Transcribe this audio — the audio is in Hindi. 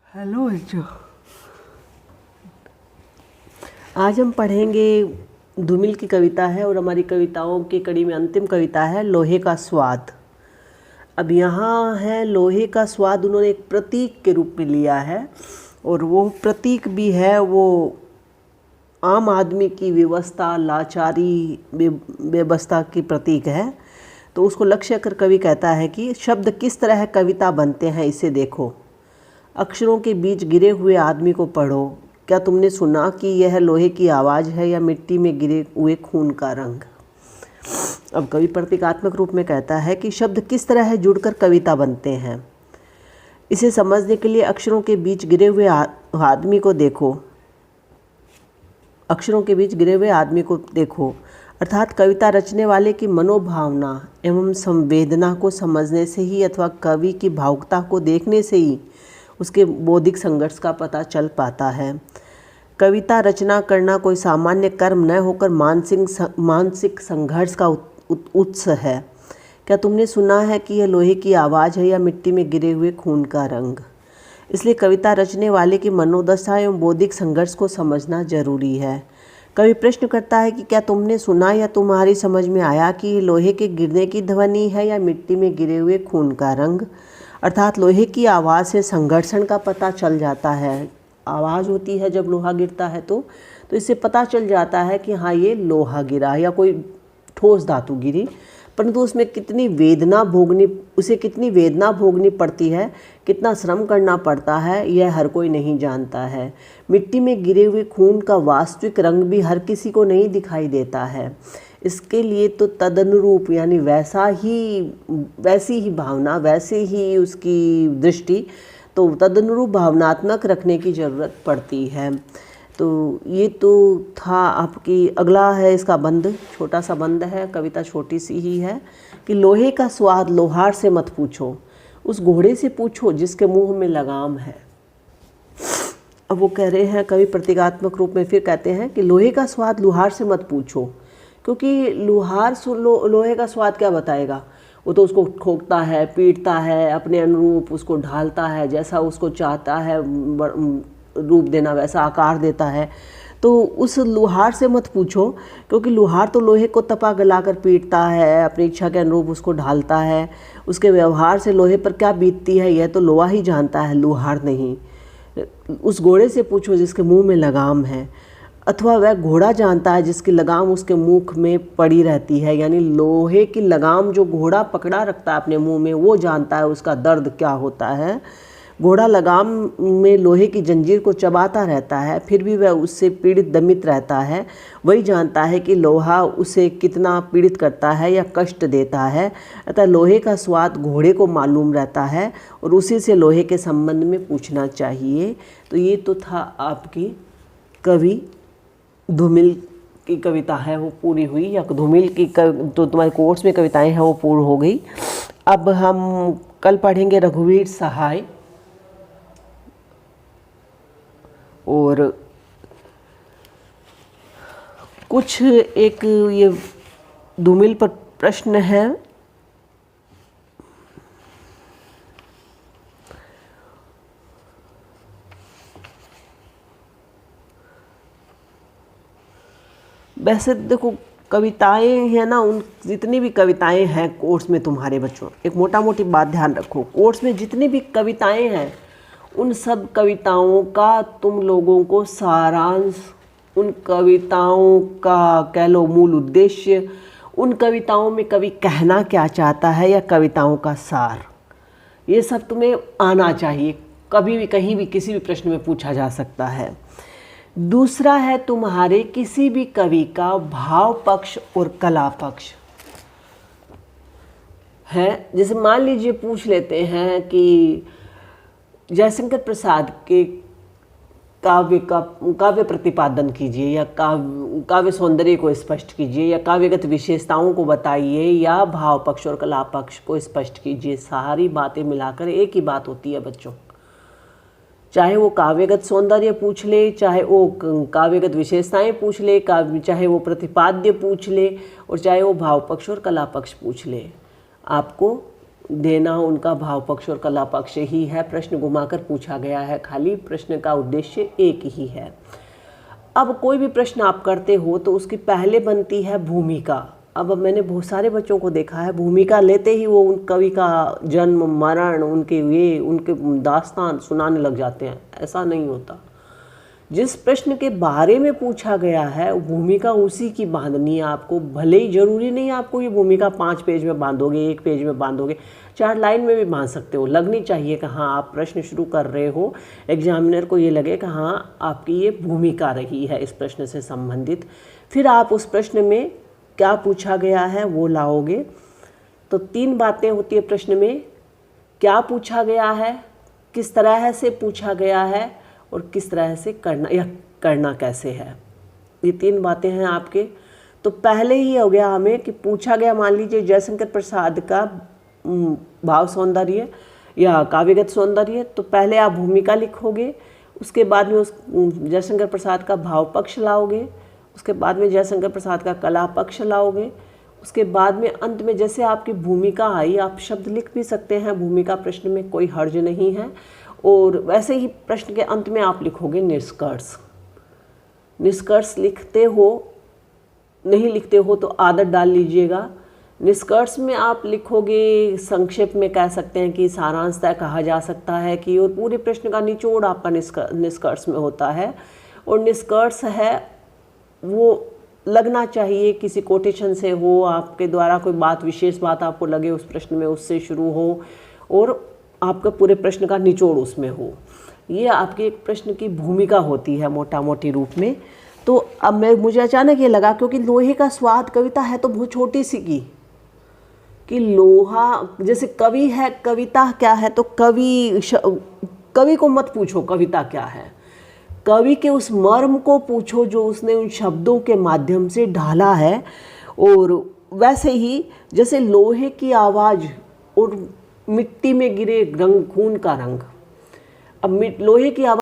हेलो बच्चों, आज हम पढ़ेंगे धूमिल की कविता है और हमारी कविताओं की कड़ी में अंतिम कविता है लोहे का स्वाद। अब यहाँ है लोहे का स्वाद, उन्होंने एक प्रतीक के रूप में लिया है और वो प्रतीक भी है वो आम आदमी की व्यवस्था, लाचारी, बेबस्ता की प्रतीक है। तो उसको लक्ष्य कर कवि कहता है कि शब्द किस तरह कविता बनते हैं इसे देखो, अक्षरों के बीच गिरे हुए आदमी को पढ़ो, क्या तुमने सुना कि यह लोहे की आवाज़ है या मिट्टी में गिरे हुए खून का रंग। अब कवि प्रतीकात्मक रूप में कहता है कि शब्द किस तरह जुड़कर कविता बनते हैं, इसे समझने के लिए अक्षरों के बीच गिरे हुए आदमी को देखो, अक्षरों के बीच गिरे हुए आदमी को देखो, अर्थात कविता रचने वाले की मनोभावना एवं संवेदना को समझने से ही अथवा कवि की भावुकता को देखने से ही उसके बौद्धिक संघर्ष का पता चल पाता है। कविता रचना करना कोई सामान्य कर्म न होकर मानसिक संघर्ष का उत्स है। क्या तुमने सुना है कि यह लोहे की आवाज़ है या मिट्टी में गिरे हुए खून का रंग। इसलिए कविता रचने वाले की मनोदशा एवं बौद्धिक संघर्ष को समझना जरूरी है। कवि प्रश्न करता है कि क्या तुमने सुना या तुम्हारी समझ में आया कि लोहे के गिरने की ध्वनि है या मिट्टी में गिरे हुए खून का रंग। अर्थात लोहे की आवाज़ से संघर्षण का पता चल जाता है। आवाज़ होती है जब लोहा गिरता है तो इससे पता चल जाता है कि हाँ ये लोहा गिरा या कोई ठोस धातु गिरी, परंतु उसमें कितनी वेदना भोगनी पड़ती है, कितना श्रम करना पड़ता है, यह हर कोई नहीं जानता है। मिट्टी में गिरे हुए खून का वास्तविक रंग भी हर किसी को नहीं दिखाई देता है। इसके लिए तो तदनुरूप यानी वैसी ही भावना, वैसे ही उसकी दृष्टि, तो तदनुरूप भावनात्मक रखने की ज़रूरत पड़ती है। तो ये तो था आपकी, अगला है इसका बंद, छोटा सा बंद है, कविता छोटी सी ही है कि लोहे का स्वाद लोहार से मत पूछो, उस घोड़े से पूछो जिसके मुंह में लगाम है। अब वो कह रहे हैं कवि प्रतीकात्मक रूप में फिर कहते हैं कि लोहे का स्वाद लोहार से मत पूछो, क्योंकि लोहार लोहे का स्वाद क्या बताएगा। वो तो उसको ठोकता है, पीटता है, अपने अनुरूप उसको ढालता है, जैसा उसको चाहता है रूप देना वैसा आकार देता है। तो उस लोहार से मत पूछो, क्योंकि लोहार तो लोहे को तपा गलाकर पीटता है, अपनी इच्छा के अनुरूप उसको ढालता है। उसके व्यवहार से लोहे पर क्या बीतती है यह तो लोहा ही जानता है, लोहार नहीं। उस घोड़े से पूछो जिसके मुंह में लगाम है, अथवा वह घोड़ा जानता है जिसकी लगाम उसके मुख में पड़ी रहती है। यानी लोहे की लगाम जो घोड़ा पकड़ा रखता है अपने मुंह में, वो जानता है उसका दर्द क्या होता है। घोड़ा लगाम में लोहे की जंजीर को चबाता रहता है, फिर भी वह उससे पीड़ित दमित रहता है। वही जानता है कि लोहा उसे कितना पीड़ित करता है या कष्ट देता है। अतः लोहे का स्वाद घोड़े को मालूम रहता है और उसी से लोहे के संबंध में पूछना चाहिए। तो ये तो था आपकी कवि धूमिल की कविता है, वो पूरी हुई, या धूमिल की तो तुम्हारे कोर्स में कविताएं हैं वो पूर्ण हो गई। अब हम कल पढ़ेंगे रघुवीर सहाय और कुछ एक ये धूमिल पर प्रश्न है। वैसे देखो कविताएं हैं ना, उन जितनी भी कविताएं हैं कोर्स में तुम्हारे बच्चों, एक मोटा मोटी बात ध्यान रखो, कोर्स में जितनी भी कविताएं हैं उन सब कविताओं का तुम लोगों को सारांश, उन कविताओं का कह लो मूल उद्देश्य, उन कविताओं में कवि कहना क्या चाहता है या कविताओं का सार, ये सब तुम्हें आना चाहिए। कभी भी कहीं भी किसी भी प्रश्न में पूछा जा सकता है। दूसरा है तुम्हारे किसी भी कवि का भाव पक्ष और कला पक्ष है। जैसे मान लीजिए पूछ लेते हैं कि जयशंकर प्रसाद के काव्य प्रतिपादन कीजिए या काव्य सौंदर्य को स्पष्ट कीजिए या काव्यगत विशेषताओं को बताइए या भाव पक्ष और कला पक्ष को स्पष्ट कीजिए। सारी बातें मिलाकर एक ही बात होती है बच्चों। चाहे वो काव्यगत सौंदर्य पूछ ले, चाहे वो काव्यगत विशेषताएं पूछ ले, चाहे वो प्रतिपाद्य पूछ ले और चाहे वो भाव पक्ष और कला पक्ष पूछ ले, आपको देना उनका भाव पक्ष और कला पक्ष ही है। प्रश्न घुमाकर पूछा गया है, खाली प्रश्न का उद्देश्य एक ही है। अब कोई भी प्रश्न आप करते हो तो उसकी पहले बनती है भूमिका। अब मैंने बहुत सारे बच्चों को देखा है, भूमिका लेते ही वो उन कवि का जन्म मरण उनके दास्तान सुनाने लग जाते हैं। ऐसा नहीं होता। जिस प्रश्न के बारे में पूछा गया है भूमिका उसी की बांधनी है आपको। भले ही जरूरी नहीं आपको ये भूमिका 5 पेज में बांधोगे, 1 पेज में बांधोगे, 4 लाइन में भी बांध सकते हो। लगनी चाहिए कि हाँ आप प्रश्न शुरू कर रहे हो, एग्जामिनर को ये लगे कि हाँ आपकी ये भूमिका रही है इस प्रश्न से संबंधित। फिर आप उस प्रश्न में क्या पूछा गया है वो लाओगे। तो 3 बातें होती है प्रश्न में, क्या पूछा गया है, किस तरह से पूछा गया है और किस तरह से करना या करना कैसे है। ये 3 बातें हैं आपके। तो पहले ही हो गया हमें कि पूछा गया, मान लीजिए जयशंकर प्रसाद का भाव सौंदर्य या काव्यगत सौंदर्य, तो पहले आप भूमिका लिखोगे, उसके बाद में उस जयशंकर प्रसाद का भाव पक्ष लाओगे, उसके बाद में जयशंकर प्रसाद का कला पक्ष लाओगे, उसके बाद में अंत में जैसे आपकी भूमिका आई आप शब्द लिख भी सकते हैं भूमिका प्रश्न में, कोई हर्ज नहीं है। और वैसे ही प्रश्न के अंत में आप लिखोगे निष्कर्ष। निष्कर्ष लिखते हो, नहीं लिखते हो तो आदत डाल लीजिएगा। निष्कर्ष में आप लिखोगे, संक्षेप में कह सकते हैं कि सारांश तय कहा जा सकता है कि, और पूरे प्रश्न का निचोड़ आपका निष्कर्ष में होता है। और निष्कर्ष है वो लगना चाहिए किसी कोटेशन से हो, आपके द्वारा कोई बात, विशेष बात आपको लगे उस प्रश्न में, उससे शुरू हो और आपका पूरे प्रश्न का निचोड़ उसमें हो। ये आपके एक प्रश्न की भूमिका होती है मोटा मोटी रूप में। तो अब मुझे अचानक ये लगा, क्योंकि लोहे का स्वाद कविता है तो बहुत छोटी सी की, कि लोहा जैसे कवि है, कविता क्या है, तो कवि को मत पूछो कविता क्या है, कवि के उस मर्म को पूछो जो उसने उन शब्दों के माध्यम से ढाला है। और वैसे ही जैसे लोहे की आवाज़ और मिट्टी में गिरे रंग, खून का रंग। अब लोहे की आवाज़